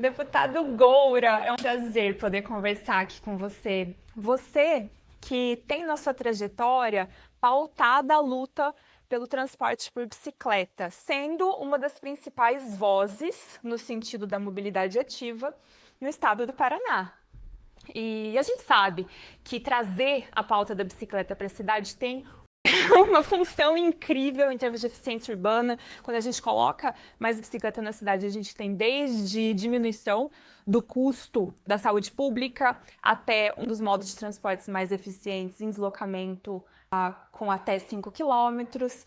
Deputado Goura, é um prazer poder conversar aqui com você. Você que tem na sua trajetória pautada a luta pelo transporte por bicicleta, sendo uma das principais vozes no sentido da mobilidade ativa no estado do Paraná. E a gente sabe que trazer a pauta da bicicleta para a cidade tem uma função incrível em termos de eficiência urbana. Quando a gente coloca mais bicicleta na cidade, a gente tem desde diminuição do custo da saúde pública até um dos modos de transportes mais eficientes em deslocamento com até 5 quilômetros.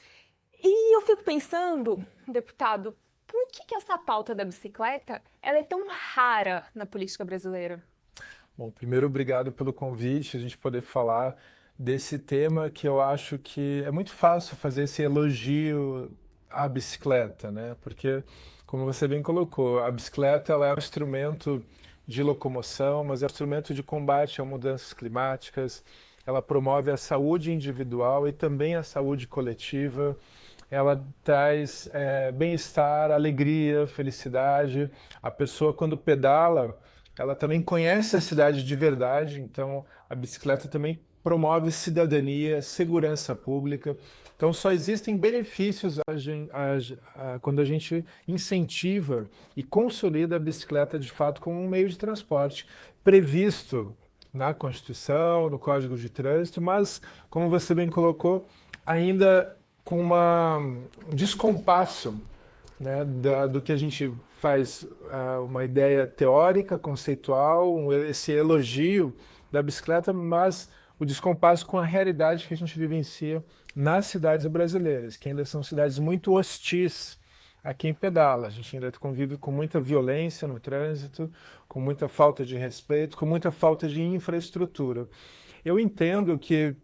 E eu fico pensando, deputado, por que essa pauta da bicicleta ela é tão rara na política brasileira? Bom, primeiro, obrigado pelo convite, a gente poder falar desse tema que eu acho que é muito fácil fazer esse elogio à bicicleta, né? Porque, como você bem colocou, a bicicleta ela é um instrumento de locomoção, mas é um instrumento de combate a mudanças climáticas, ela promove a saúde individual e também a saúde coletiva, ela traz bem-estar, alegria, felicidade. A pessoa, quando pedala, ela também conhece a cidade de verdade, então a bicicleta também promove cidadania, segurança pública. Então só existem benefícios quando a gente incentiva e consolida a bicicleta de fato como um meio de transporte previsto na Constituição, no Código de Trânsito, mas, como você bem colocou, ainda com um descompasso, né, do que a gente faz uma ideia teórica, conceitual, esse elogio da bicicleta, mas o descompasso com a realidade que a gente vivencia nas cidades brasileiras, que ainda são cidades muito hostis a quem pedala. A gente ainda convive com muita violência no trânsito, com muita falta de respeito, com muita falta de infraestrutura. Eu entendo que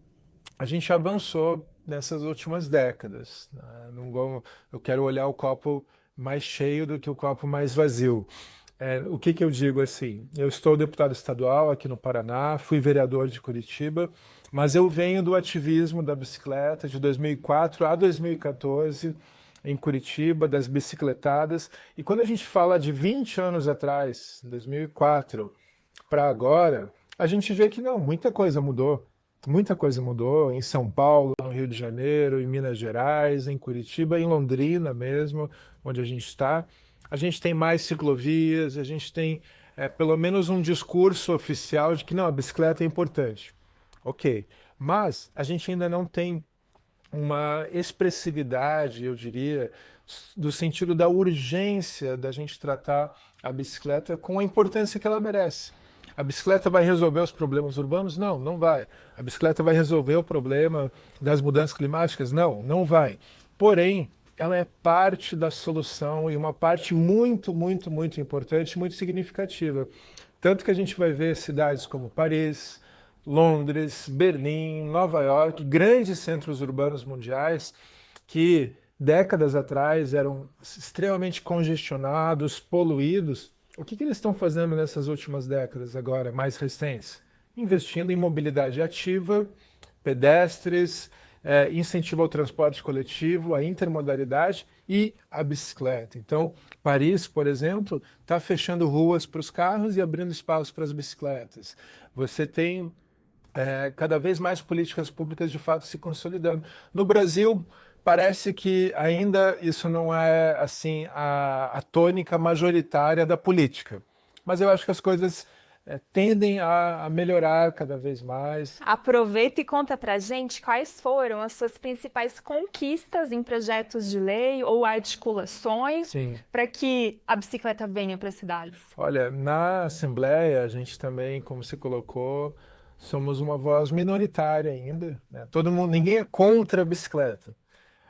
a gente avançou nessas últimas décadas, né? Eu quero olhar o copo mais cheio do que o copo mais vazio. O que eu digo assim? Eu estou deputado estadual aqui no Paraná, fui vereador de Curitiba, mas eu venho do ativismo da bicicleta de 2004 a 2014 em Curitiba, das bicicletadas. E quando a gente fala de 20 anos atrás, 2004 para agora, a gente vê que não, muita coisa mudou. Muita coisa mudou em São Paulo, no Rio de Janeiro, em Minas Gerais, em Curitiba, em Londrina mesmo, onde a gente está. A gente tem mais ciclovias, a gente tem pelo menos um discurso oficial de que não, a bicicleta é importante. Ok, mas a gente ainda não tem uma expressividade, eu diria, do sentido da urgência da gente tratar a bicicleta com a importância que ela merece. A bicicleta vai resolver os problemas urbanos? Não, não vai. A bicicleta vai resolver o problema das mudanças climáticas? Não, não vai. Porém, ela é parte da solução e uma parte muito, muito, muito importante, muito significativa. Tanto que a gente vai ver cidades como Paris, Londres, Berlim, Nova York, grandes centros urbanos mundiais que décadas atrás eram extremamente congestionados, poluídos. O que eles estão fazendo nessas últimas décadas agora, mais recentes? Investindo em mobilidade ativa, pedestres, incentivo ao transporte coletivo, a intermodalidade e a bicicleta. Então, Paris, por exemplo, está fechando ruas para os carros e abrindo espaço para as bicicletas. Você tem cada vez mais políticas públicas de fato se consolidando. No Brasil, parece que ainda isso não é assim a tônica majoritária da política. Mas eu acho que as coisas tendem a melhorar cada vez mais. Aproveita e conta pra gente quais foram as suas principais conquistas em projetos de lei ou articulações Sim. para que a bicicleta venha para a cidade. Olha, na Assembleia, a gente também, como você colocou, somos uma voz minoritária ainda, né? Todo mundo, ninguém é contra a bicicleta,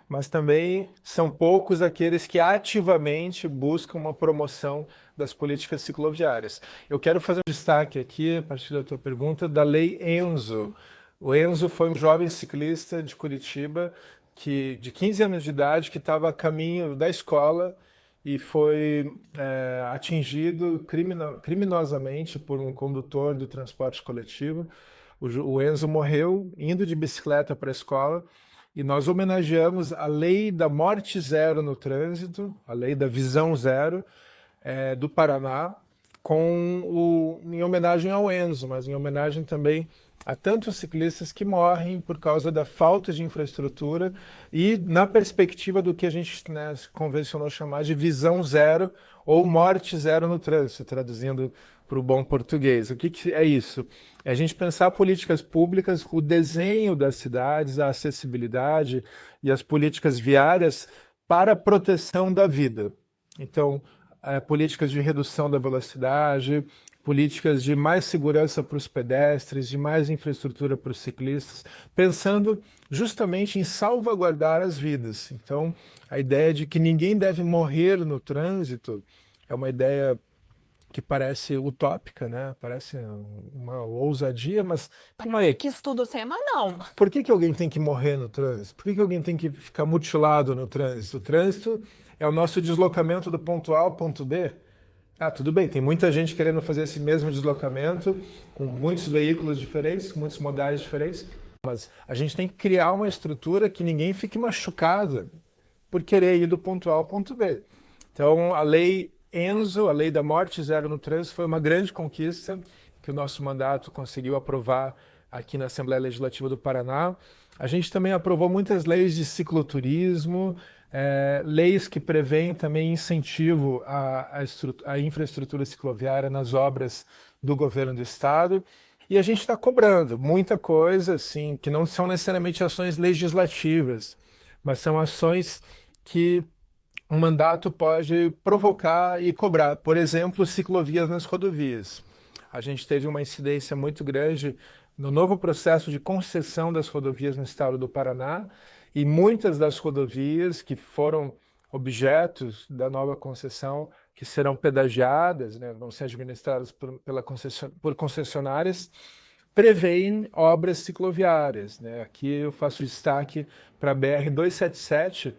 mas também são poucos aqueles que ativamente buscam uma promoção das políticas cicloviárias. Eu quero fazer um destaque aqui, a partir da tua pergunta, da Lei Enzo. O Enzo foi um jovem ciclista de Curitiba, de 15 anos de idade, que estava a caminho da escola e foi atingido criminosamente por um condutor do transporte coletivo. O Enzo morreu indo de bicicleta para a escola e nós homenageamos a lei da morte zero no trânsito, a lei da visão zero do Paraná, em homenagem ao Enzo, mas em homenagem também a tantos ciclistas que morrem por causa da falta de infraestrutura e na perspectiva do que a gente, né, convencionou chamar de visão zero ou morte zero no trânsito, traduzindo para o bom português. O que é isso? É a gente pensar políticas públicas, o desenho das cidades, a acessibilidade e as políticas viárias para a proteção da vida. Então, políticas de redução da velocidade, políticas de mais segurança para os pedestres, de mais infraestrutura para os ciclistas, pensando justamente em salvaguardar as vidas. Então, a ideia de que ninguém deve morrer no trânsito é uma ideia que parece utópica, né? Parece uma ousadia, mas Não é que estudo o tema, não. por que alguém tem que morrer no trânsito? Por que alguém tem que ficar mutilado no trânsito? O trânsito é o nosso deslocamento do ponto A ao ponto B. Ah, tudo bem, tem muita gente querendo fazer esse mesmo deslocamento, com muitos veículos diferentes, com muitos modais diferentes, mas a gente tem que criar uma estrutura que ninguém fique machucado por querer ir do ponto A ao ponto B. Então, a lei Enzo, a lei da morte zero no trânsito, foi uma grande conquista que o nosso mandato conseguiu aprovar aqui na Assembleia Legislativa do Paraná. A gente também aprovou muitas leis de cicloturismo, leis que prevêem também incentivo à infraestrutura cicloviária nas obras do governo do estado. E a gente está cobrando muita coisa, assim, que não são necessariamente ações legislativas, mas são ações que um mandato pode provocar e cobrar. Por exemplo, ciclovias nas rodovias. A gente teve uma incidência muito grande no novo processo de concessão das rodovias no estado do Paraná, e muitas das rodovias que foram objetos da nova concessão, que serão pedagiadas, né, vão ser administradas por concessionárias, prevêem obras cicloviárias, né? Aqui eu faço destaque para a BR-277,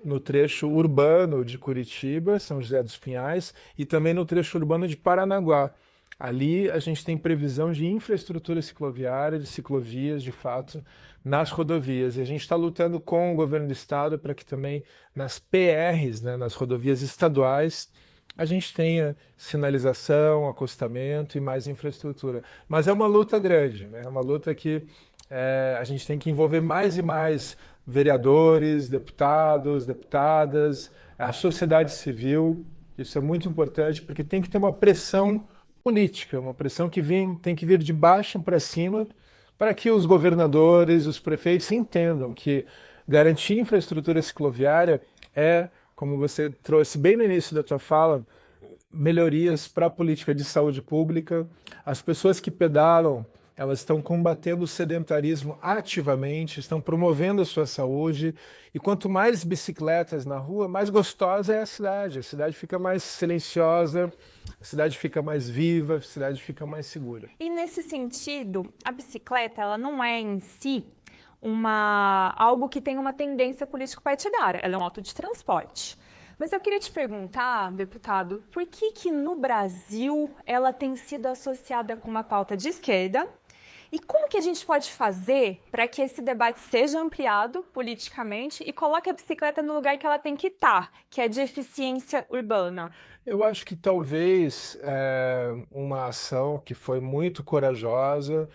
no trecho urbano de Curitiba, São José dos Pinhais, e também no trecho urbano de Paranaguá. Ali a gente tem previsão de infraestrutura cicloviária, de ciclovias, de fato, nas rodovias. E a gente está lutando com o governo do estado para que também nas PRs, né, nas rodovias estaduais, a gente tenha sinalização, acostamento e mais infraestrutura. Mas é uma luta grande, né? É uma luta que a gente tem que envolver mais e mais vereadores, deputados, deputadas, a sociedade civil. Isso é muito importante porque tem que ter uma pressão política, uma pressão que tem que vir de baixo para cima, para que os governadores, os prefeitos entendam que garantir infraestrutura cicloviária é, como você trouxe bem no início da tua fala, melhorias para a política de saúde pública. As pessoas que pedalam, elas estão combatendo o sedentarismo ativamente, estão promovendo a sua saúde, e quanto mais bicicletas na rua, mais gostosa é a cidade fica mais silenciosa, a cidade fica mais viva, a cidade fica mais segura. E nesse sentido, a bicicleta, ela não é em si algo que tem uma tendência político-partidária, ela é um modo de transporte. Mas eu queria te perguntar, deputado, por que no Brasil ela tem sido associada com uma pauta de esquerda? E como que a gente pode fazer para que esse debate seja ampliado politicamente e coloque a bicicleta no lugar que ela tem que estar, que é de eficiência urbana? Eu acho que talvez uma ação que foi muito corajosa,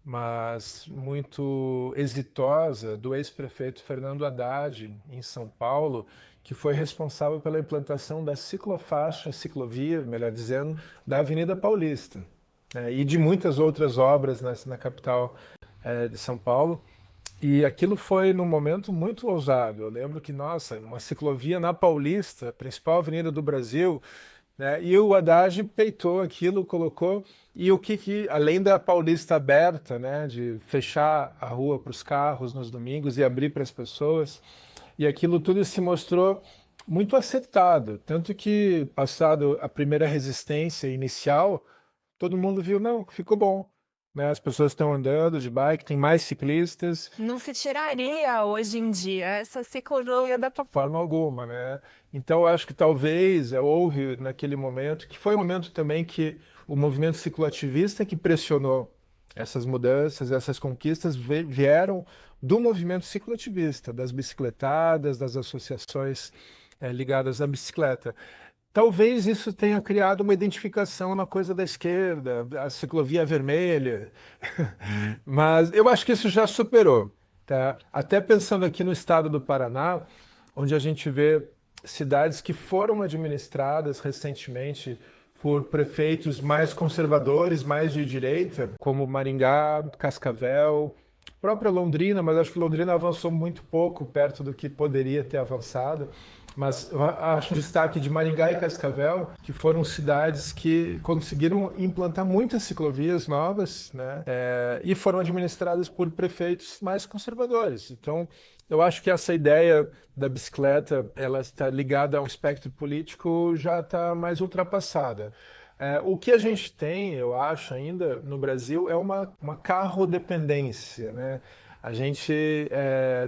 mas muito exitosa, do ex-prefeito Fernando Haddad, em São Paulo, que foi responsável pela implantação da ciclovia, melhor dizendo, da Avenida Paulista, né, e de muitas outras obras na capital de São Paulo. E aquilo foi num momento muito ousado. Eu lembro que, nossa, uma ciclovia na Paulista, a principal avenida do Brasil, né, e o Haddad peitou aquilo, colocou, e além da Paulista aberta, né, de fechar a rua para os carros nos domingos e abrir para as pessoas, e aquilo tudo se mostrou muito acertado, tanto que, passado a primeira resistência inicial, todo mundo viu, não, ficou bom, né? As pessoas estão andando de bike, tem mais ciclistas. Não se tiraria hoje em dia essa ciclovia da forma alguma, né? Então, eu acho que talvez houve naquele momento, que foi um momento também que o movimento cicloativista que pressionou essas mudanças, essas conquistas vieram do movimento cicloativista, das bicicletadas, das associações ligadas à bicicleta. Talvez isso tenha criado uma identificação na coisa da esquerda, a ciclovia vermelha, mas eu acho que isso já superou, tá? Até pensando aqui no estado do Paraná, onde a gente vê cidades que foram administradas recentemente por prefeitos mais conservadores, mais de direita, como Maringá, Cascavel, própria Londrina, mas acho que Londrina avançou muito pouco perto do que poderia ter avançado. Mas eu acho destaque de Maringá e Cascavel, que foram cidades que conseguiram implantar muitas ciclovias novas, né? E foram administradas por prefeitos mais conservadores. Então, eu acho que essa ideia da bicicleta, ela está ligada a um espectro político, já está mais ultrapassada. O que a gente tem, eu acho, ainda no Brasil, é uma carrodependência, né? A gente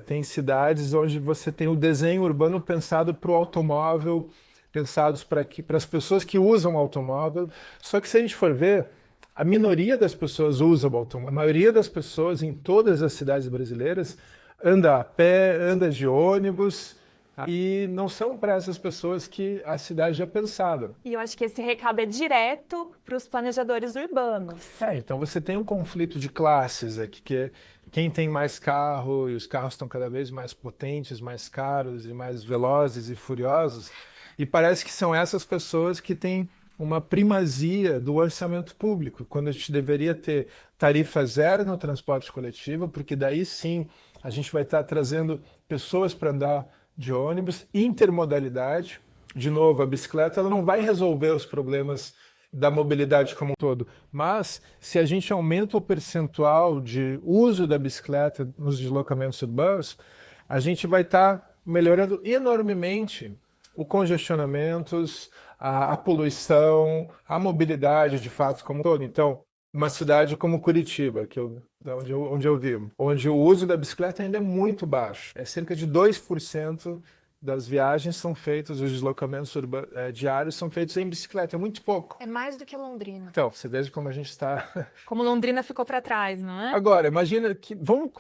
tem cidades onde você tem o desenho urbano pensado para o automóvel, pensados para as pessoas que usam o automóvel. Só que se a gente for ver, a minoria das pessoas usa o automóvel. A maioria das pessoas em todas as cidades brasileiras anda a pé, anda de ônibus. E não são para essas pessoas que a cidade já pensava. E eu acho que esse recado é direto para os planejadores urbanos. Então você tem um conflito de classes aqui, que quem tem mais carro, e os carros estão cada vez mais potentes, mais caros e mais velozes e furiosos, e parece que são essas pessoas que têm uma primazia do orçamento público, quando a gente deveria ter tarifa zero no transporte coletivo, porque daí sim a gente vai estar trazendo pessoas para andar de ônibus, intermodalidade. De novo, a bicicleta ela não vai resolver os problemas da mobilidade como um todo, mas se a gente aumenta o percentual de uso da bicicleta nos deslocamentos urbanos, a gente vai estar melhorando enormemente o congestionamentos, a poluição, a mobilidade de fato como um todo. Então, uma cidade como Curitiba, onde eu vivo, onde o uso da bicicleta ainda é muito baixo. É cerca de 2% das viagens são feitas, os deslocamentos diários são feitos em bicicleta. É muito pouco. É mais do que Londrina. Então, você veja como a gente está... Como Londrina ficou para trás, não é? Agora, imagina que... Vamos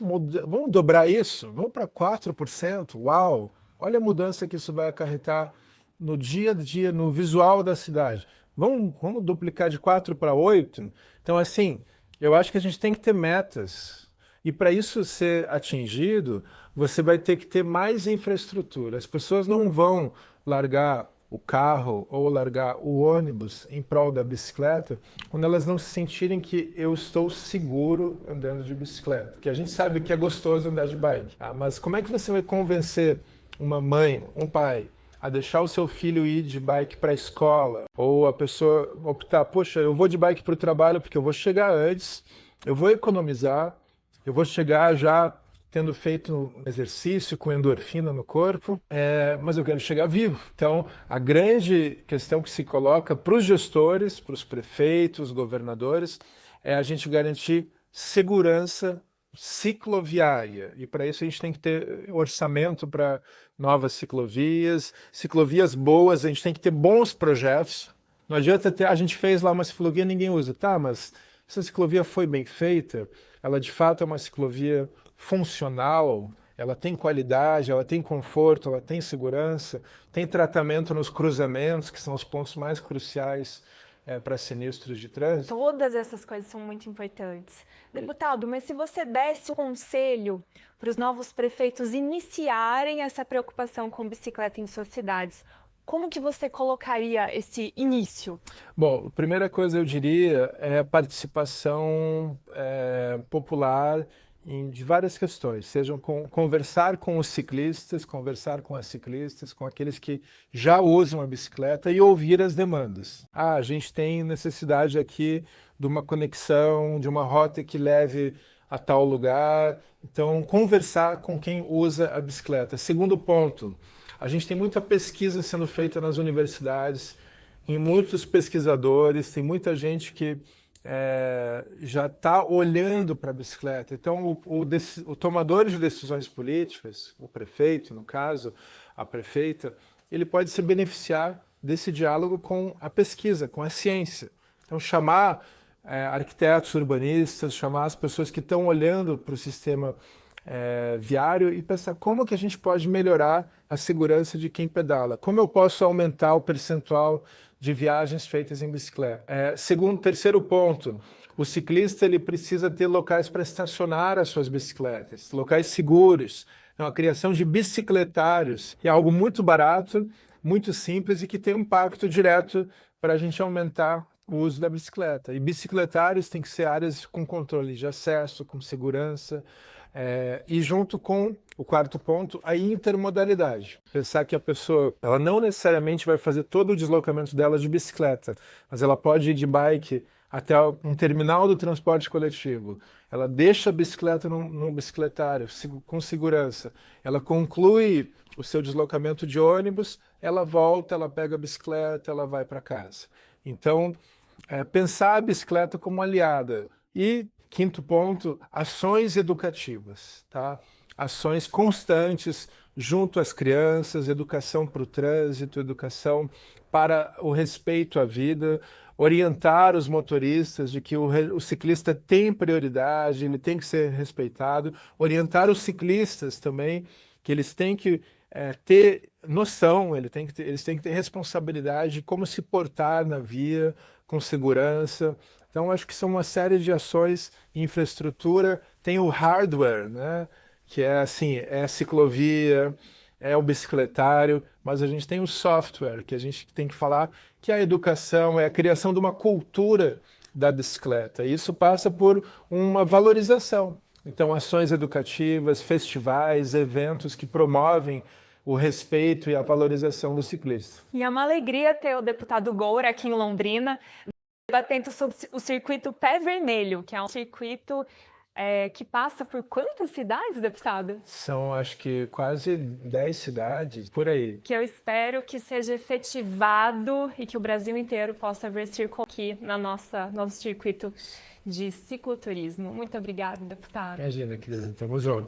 dobrar isso? Vamos para 4%? Uau! Olha a mudança que isso vai acarretar no dia a dia, no visual da cidade. Vamos duplicar de 4 para 8? Então, assim, eu acho que a gente tem que ter metas. E para isso ser atingido, você vai ter que ter mais infraestrutura. As pessoas não vão largar o carro ou largar o ônibus em prol da bicicleta quando elas não se sentirem que eu estou seguro andando de bicicleta. Porque a gente sabe que é gostoso andar de bike. Mas como é que você vai convencer uma mãe, um pai, a deixar o seu filho ir de bike para a escola, ou a pessoa optar, poxa, eu vou de bike para o trabalho porque eu vou chegar antes, eu vou economizar, eu vou chegar já tendo feito um exercício com endorfina no corpo, mas eu quero chegar vivo. Então, a grande questão que se coloca para os gestores, para os prefeitos, governadores, é a gente garantir segurança cicloviária, e para isso a gente tem que ter orçamento para novas ciclovias, ciclovias boas, a gente tem que ter bons projetos. Não adianta ter, a gente fez lá uma ciclovia, ninguém usa, tá, mas essa ciclovia foi bem feita, ela de fato é uma ciclovia funcional, ela tem qualidade, ela tem conforto, ela tem segurança, tem tratamento nos cruzamentos, que são os pontos mais cruciais para sinistros de trânsito. Todas essas coisas são muito importantes. Deputado, mas se você desse um conselho para os novos prefeitos iniciarem essa preocupação com bicicleta em suas cidades, como que você colocaria esse início? Bom, a primeira coisa eu diria é a participação popular de várias questões, sejam conversar com os ciclistas, conversar com as ciclistas, com aqueles que já usam a bicicleta e ouvir as demandas. A gente tem necessidade aqui de uma conexão, de uma rota que leve a tal lugar. Então, conversar com quem usa a bicicleta. Segundo ponto, a gente tem muita pesquisa sendo feita nas universidades, em muitos pesquisadores, tem muita gente que já está olhando para a bicicleta. Então, o tomador de decisões políticas, o prefeito, no caso, a prefeita, ele pode se beneficiar desse diálogo com a pesquisa, com a ciência. Então, chamar arquitetos urbanistas, chamar as pessoas que estão olhando para o sistema viário e pensar como que a gente pode melhorar a segurança de quem pedala. Como eu posso aumentar o percentual de viagens feitas em bicicleta? Terceiro ponto, o ciclista ele precisa ter locais para estacionar as suas bicicletas, locais seguros. Então, a criação de bicicletários é algo muito barato, muito simples e que tem um impacto direto para a gente aumentar o uso da bicicleta. E bicicletários têm que ser áreas com controle de acesso, com segurança, e junto com o quarto ponto, a intermodalidade. Pensar que a pessoa, ela não necessariamente vai fazer todo o deslocamento dela de bicicleta, mas ela pode ir de bike até um terminal do transporte coletivo. Ela deixa a bicicleta no bicicletário com segurança. Ela conclui o seu deslocamento de ônibus, ela volta, ela pega a bicicleta, ela vai para casa. Então, pensar a bicicleta como aliada. E, quinto ponto, ações educativas, tá? Ações constantes junto às crianças, educação para o trânsito, educação para o respeito à vida, orientar os motoristas de que o ciclista tem prioridade, ele tem que ser respeitado, orientar os ciclistas também, que eles têm que ter noção, eles têm que ter responsabilidade de como se portar na via com segurança. Então, acho que são uma série de ações, infraestrutura, tem o hardware, né? Que é assim, é a ciclovia, é o bicicletário, mas a gente tem o software, que a gente tem que falar que a educação é a criação de uma cultura da bicicleta. E isso passa por uma valorização. Então, ações educativas, festivais, eventos que promovem o respeito e a valorização do ciclista. E é uma alegria ter o deputado Goura aqui em Londrina, debatendo sobre o circuito Pé Vermelho, que é um circuito que passa por quantas cidades, deputado? São, acho que, quase 10 cidades, por aí. Que eu espero que seja efetivado e que o Brasil inteiro possa ver circular aqui no nosso circuito de cicloturismo. Muito obrigada, deputado. Imagina, querida, estamos juntos.